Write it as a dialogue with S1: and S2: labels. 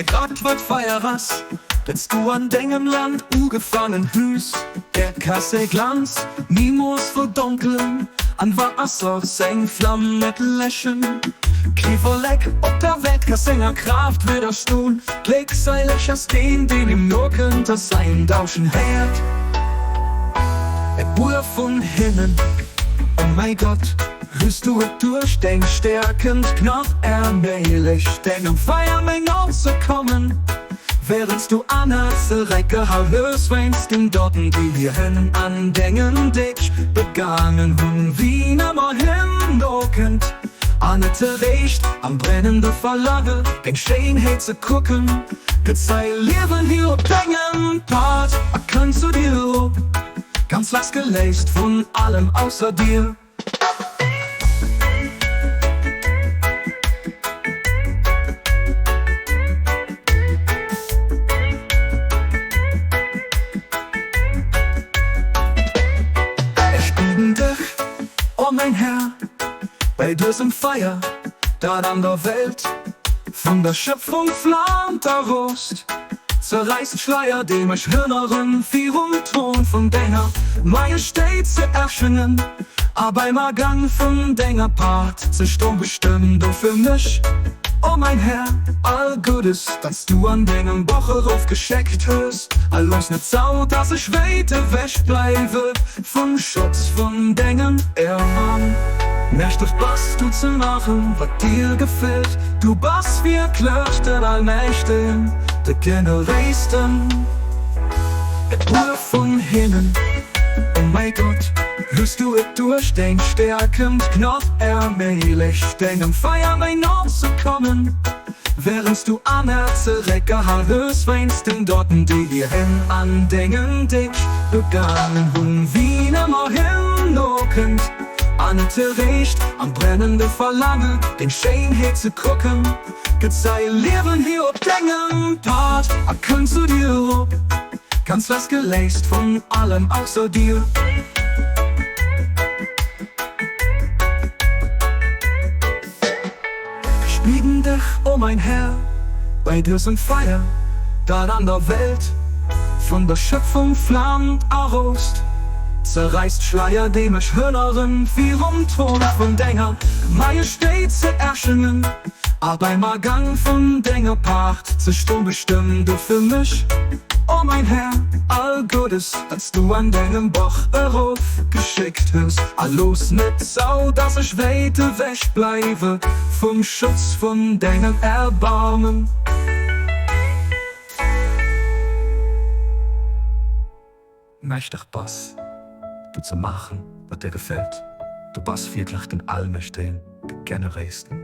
S1: mir grad wat feieras, jetzt du an dengem Land ugefangen hüs. Der Kasse Glanz, niemals verdunkeln, an Wasser seng Flammen mit Lächeln. Kieferleck, ob der Welt Sänger Kraft widerstun, Klick sei Lächer stehen, den im Nurken das sein Dauschen hält. Er Buhr von hinnen, oh mein Gott, hörst du et durch den stärkend Knopf allmählich, den um Feiermeng auszukommen. Während du an der Recke hörst, wennst den Dotten, die wir hin andenken, dich begangen hun wie nimmer hindokend. Annette Licht am brennende Verlange, den Schönheit zu gucken. Gezei Leben hier und denken, Part, erkennst du dir, ganz was gelöst von allem außer dir. Oh mein Herr, bei diesem Feier, da an der Welt, von der Schöpfung flammt der Rost. Zerreißt Schleier, dem ich Hirneren, vier und Ton von Denger, Majestät zu erschwingen. Aber im Gang von Denger Part, zerstört bestimmt du für mich. Oh mein Herr, all Gutes, dass du an deinem Bocheruf gescheckt hast. Alles nicht sau, dass ich weiter weg bleibe, vom Schutz von Dingen Ermann. Möchtest was du zu machen, was dir gefällt. Du bist wirklich der Allmächtigen, der Generalisten. Nur von hinnen, oh mein Gott, hörst du es durch den stärkend Knopf allmählich, den im Feiermein auszukommen. Während du an Recke hörst, weinst den Dotten, die dir hin andenken, dich begangen hun wie nimmer hindokend. Annette Licht am brennende Verlangen, den Schönheit zu gucken. Gezei Leben hier ob denken, Part, erkennst du dir, ganz was gelöst von allem außer dir. Schmieden dich, oh mein Herr, bei diesem Feier, da an der Welt, von der Schöpfung flammt Rost. Zerreißt Schleier, dem ich Hörnerin, vier und Ton von Denger, Majestät zu erschwingen. Aber im Gang von Denger Part, zerstört bestimmt du für mich. Oh mein Herr, all Gutes, als du an deinem Bocheruf geschickt hast. Alles nicht sau, dass ich weiter weg bleibe, vom Schutz von deinem Erbarmen. Mächtig Boss, du zu machen, was dir gefällt. Du bist wirklich den Allmächtigen, der Generalisten.